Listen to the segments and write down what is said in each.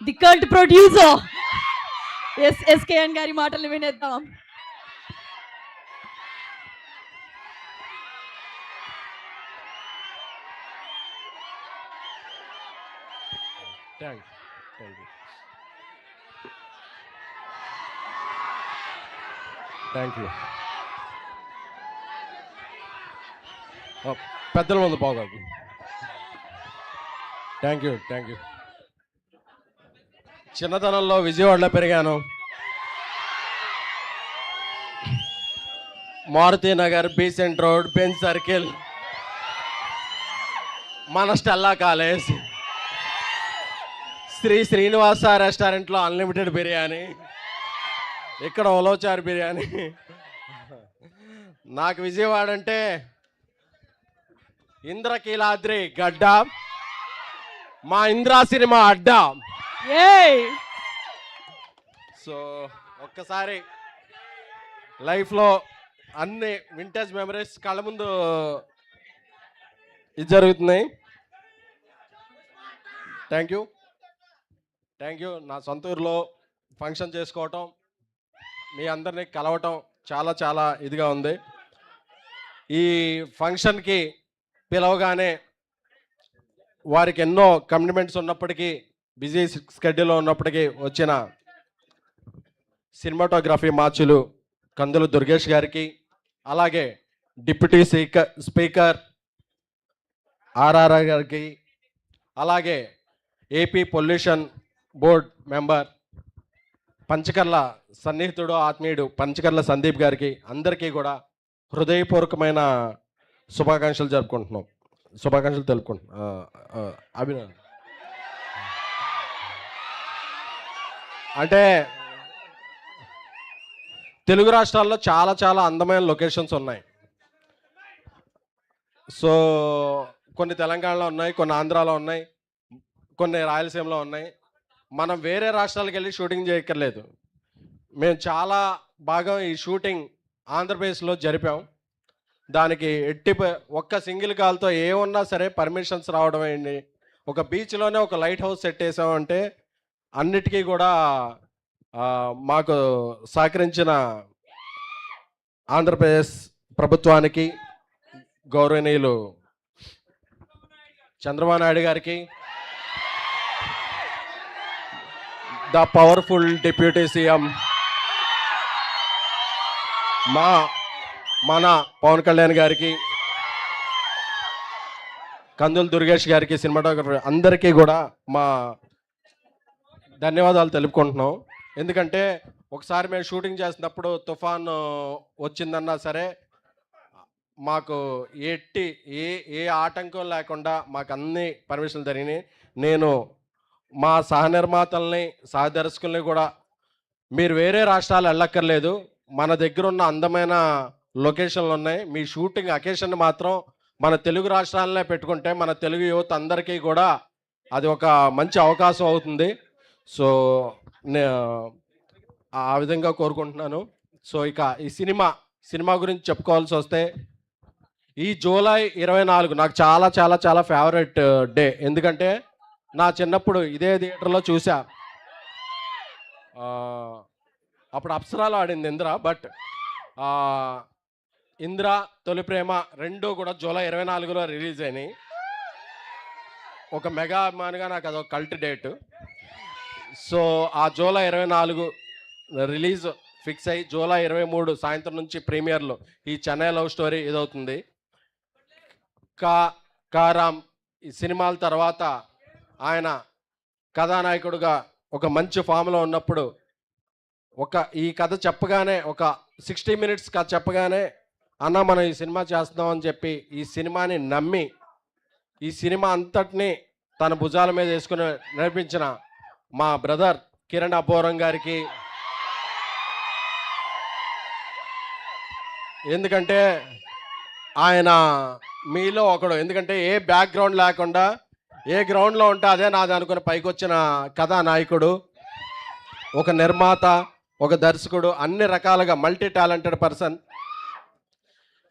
The cult producer SKN గారి మాటలు వినేద్దాం. Thank you. పెద్దల ముందు బాగోదు. Thank you. చిన్నతనంలో విజయవాడలో పెరిగాను. Maruti Nagar, Besant Road, Benz Circle, మన స్టెల్లా కాలేజ్, శ్రీనివాస రెస్టారెంట్లో అన్లిమిటెడ్ బిర్యానీ, ఇక్కడ ఉలవచారు బిర్యానీ. నాకు విజయవాడ అంటే ఇంద్రకీలాద్రి గడ్డ, మా ఇంద్రా సినిమా అడ్డా. సో ఒక్కసారి లైఫ్లో అన్ని వింటేజ్ మెమరీస్ కళ్ళ ముందు ఇది జరుగుతున్నాయి. Thank you. నా సొంత ఊరిలో ఫంక్షన్ చేసుకోవటం, మీ అందరినీ కలవటం చాలా చాలా ఇదిగా ఉంది. ఈ ఫంక్షన్కి పిలవగానే వారికి ఎన్నో కమిట్మెంట్స్ ఉన్నప్పటికీ, బిజీ స్కెడ్యూల్లో ఉన్నప్పటికీ వచ్చిన సినిమాటోగ్రఫీ మార్చులు కందుల దుర్గేష్ గారికి, అలాగే డిప్యూటీ స్పీకర్ ఆర్ఆర్ గారికి, అలాగే AP pollution board member Panchakarla సన్నిహితుడు ఆత్మీయుడు పంచకర్ల సందీప్ గారికి, అందరికీ కూడా హృదయపూర్వకమైన శుభాకాంక్షలు తెలుపుకుంటున్నాం. అభినందన. అంటే తెలుగు రాష్ట్రాల్లో చాలా చాలా అందమైన లొకేషన్స్ ఉన్నాయి. సో కొన్ని తెలంగాణలో ఉన్నాయి, కొన్ని ఆంధ్రాలో ఉన్నాయి, కొన్ని రాయలసీమలో ఉన్నాయి. మనం వేరే రాష్ట్రాలకు వెళ్ళి షూటింగ్ చేయక్కర్లేదు. మేము చాలా భాగం ఈ షూటింగ్ ఆంధ్రప్రదేశ్లో జరిపాం. దానికి ఒక్క సింగిల్ కాల్తో ఏమన్నా సరే పర్మిషన్స్ రావడం అయింది. ఒక బీచ్లోనే ఒక లైట్ హౌస్ సెట్ చేసామంటే అన్నిటికీ కూడా మాకు సహకరించిన ఆంధ్రప్రదేశ్ ప్రభుత్వానికి, గౌరవనీయులు చంద్రబాబు నాయుడు గారికి, ద పవర్ఫుల్ డిప్యూటీ సీఎం మన పవన్ కళ్యాణ్ గారికి, కందుల దుర్గేష్ గారికి, సినిమాటోగ్రఫర్ అందరికీ కూడా మా ధన్యవాదాలు తెలుపుకుంటున్నాం. ఎందుకంటే ఒకసారి మేము షూటింగ్ చేసినప్పుడు తుఫాన్ వచ్చిందన్నా సరే మాకు ఏ ఆటంకం లేకుండా మాకు అన్ని పర్మిషన్లు జరిగినాయి. నేను మా సహనిర్మాతల్ని, సహదర్శకుల్ని కూడా మీరు వేరే రాష్ట్రాలు వెళ్ళక్కర్లేదు, మన దగ్గర ఉన్న అందమైన లొకేషన్లు ఉన్నాయి, మీ షూటింగ్ అకేషన్ మాత్రం మన తెలుగు రాష్ట్రాలనే పెట్టుకుంటే మన తెలుగు యువత అందరికీ కూడా అది ఒక మంచి అవకాశం అవుతుంది. సో ఆ విధంగా కోరుకుంటున్నాను. సో ఇక ఈ సినిమా గురించి చెప్పుకోవాల్సి వస్తే, ఈ జూలై 24 నాకు చాలా చాలా చాలా ఫేవరెట్ డే. ఎందుకంటే నా చిన్నప్పుడు ఇదే థియేటర్లో చూసా. అప్పుడు అప్సరాలో ఆడింది ఇంద్ర, బట్ ఇంద్ర, తొలి ప్రేమ రెండు కూడా జూలై 24లో రిలీజ్ అయినాయి. ఒక మెగా అభిమానిగా నాకు అదొక కల్ట్ డేట్. సో ఆ జూలై 24 రిలీజ్ ఫిక్స్ అయ్యి జూలై 23 సాయంత్రం నుంచి ప్రీమియర్లో ఈ చెన్నై లవ్ స్టోరీ ఇదవుతుంది. కారామ్ ఈ సినిమాల తర్వాత ఆయన కథానాయకుడుగా ఒక మంచి ఫామ్లో ఉన్నప్పుడు ఈ కథ చెప్పగానే, ఒక 60 minutes కథ చెప్పగానే, అన్న మనం ఈ సినిమా చేస్తున్నామని చెప్పి ఈ సినిమాని నమ్మి ఈ సినిమా అంతటినీ తన భుజాల మీద వేసుకుని నడిపించిన మా బ్రదర్ కిరణ్ అబ్బోరం గారికి, ఎందుకంటే ఆయన మీలో ఒకడు. ఎందుకంటే ఏ బ్యాక్గ్రౌండ్ లేకుండా ఏ గ్రౌండ్లో ఉంటే అదే నాది అనుకుని పైకి వచ్చిన కథానాయకుడు, ఒక నిర్మాత, ఒక దర్శకుడు, అన్ని రకాలుగా మల్టీ టాలెంటెడ్ పర్సన్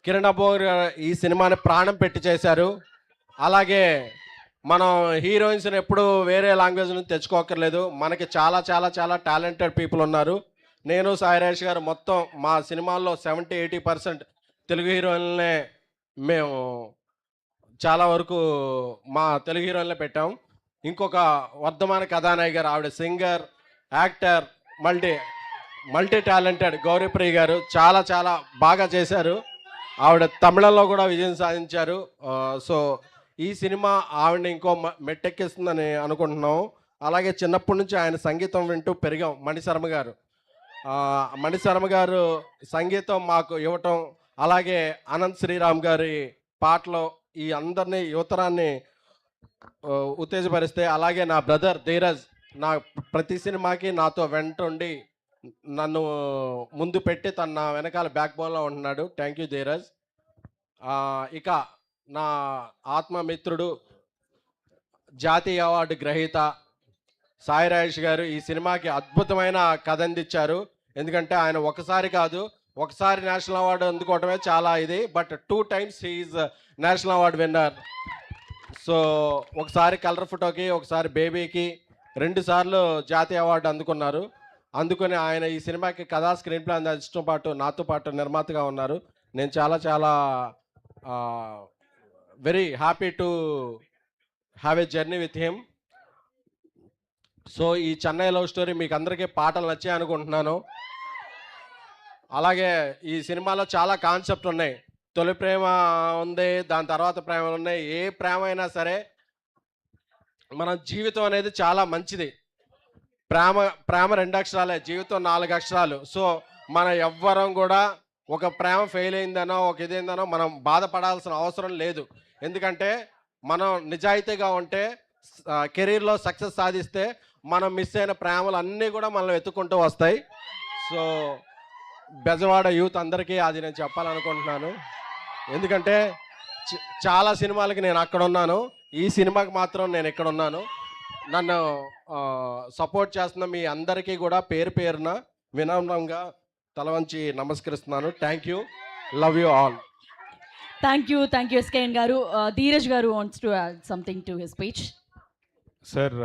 కిరణ్ అబ్బోర్ ఈ సినిమాని ప్రాణం పెట్టి చేశారు. అలాగే మనం హీరోయిన్స్ని ఎప్పుడు వేరే లాంగ్వేజ్ నుంచి తెచ్చుకోకర్లేదు. మనకి చాలా చాలా చాలా టాలెంటెడ్ పీపుల్ ఉన్నారు. నేను సాయి రాజేష్ గారు మొత్తం మా సినిమాల్లో 70-80% తెలుగు హీరోయిన్లనే మేము చాలా వరకు మా తెలుగు హీరోయిన్లే పెట్టాం. ఇంకొక వర్ధమాన కథానాయక్ గారు, ఆవిడ singer, actor, multi talented Gouri Priya గారు చాలా చాలా బాగా చేశారు. ఆవిడ తమిళంలో కూడా విజయం సాధించారు. సో ఈ సినిమా ఆవిడని ఇంకో మెట్టెక్కిస్తుందని అనుకుంటున్నాం. అలాగే చిన్నప్పటి నుంచి ఆయన సంగీతం వింటూ పెరిగాం. మణిశర్మ గారు సంగీతం మాకు ఇవ్వటం, అలాగే అనంత్ శ్రీరామ్ గారి పాటలు ఈ అందరినీ యువతరాన్ని ఉత్తేజపరిస్తే, అలాగే నా బ్రదర్ ధీరజ్ నా ప్రతి సినిమాకి నాతో వెంటుండి నన్ను ముందు పెట్టి తన నా వెనకాల బ్యాక్ బోన్లో ఉంటున్నాడు. Thank you Dheeraj. ఇక నా ఆత్మమిత్రుడు, జాతీయ అవార్డు గ్రహీత సాయి రాజేష్ గారు ఈ సినిమాకి అద్భుతమైన కథ అందించారు. ఎందుకంటే ఆయన ఒకసారి నేషనల్ అవార్డు అందుకోవటమే చాలా ఇది, but 2 times he's national award winner. So ఒకసారి కలర్ ఫోటోకి, ఒకసారి బేబీకి 2 సార్లు జాతీయ అవార్డు అందుకున్నారు. అందుకని ఆయన ఈ సినిమాకి కథా స్క్రీన్ ప్లే అందించడం పాటు నాతో పాటు నిర్మాతగా ఉన్నారు. నేను చాలా చాలా very happy to have a journey with him. So ఈ చెన్నై లవ్ స్టోరీ మీకు అందరికీ పాటలు నచ్చాయి అనుకుంటున్నాను. అలాగే ఈ సినిమాలో చాలా కాన్సెప్ట్ ఉన్నాయి. తొలి ప్రేమ ఉంది, దాని తర్వాత ప్రేమలు ఉన్నాయి. ఏ ప్రేమ అయినా సరే మన జీవితం అనేది చాలా మంచిది. ప్రేమ 2 అక్షరాలే, జీవితం 4 అక్షరాలు. సో మన ఎవ్వరం కూడా ఒక ప్రేమ ఫెయిల్ అయిందనో ఒక ఇదేందనో మనం బాధపడాల్సిన అవసరం లేదు. ఎందుకంటే మనం నిజాయితీగా ఉంటే, కెరీర్లో సక్సెస్ సాధిస్తే మనం మిస్ అయిన ప్రేమలు అన్నీ కూడా మనం వెతుక్కుంటూ వస్తాయి. సో బెజవాడ యూత్ అందరికీ అది నేను చెప్పాలనుకుంటున్నాను. ఎందుకంటే చాలా సినిమాలకి నేను అక్కడ ఉన్నాను, ఈ సినిమాకి మాత్రం నేను ఇక్కడ ఉన్నాను. నన్ను సపోర్ట్ చేస్తున్న మీ అందరికీ కూడా పేరు పేరున వినమ్రంగా తల వంచి నమస్కరిస్తున్నాను. Thank you, love you all. Thank you SKN గారు. ధీరజ్ గారు wants to add something to his speech. Sir,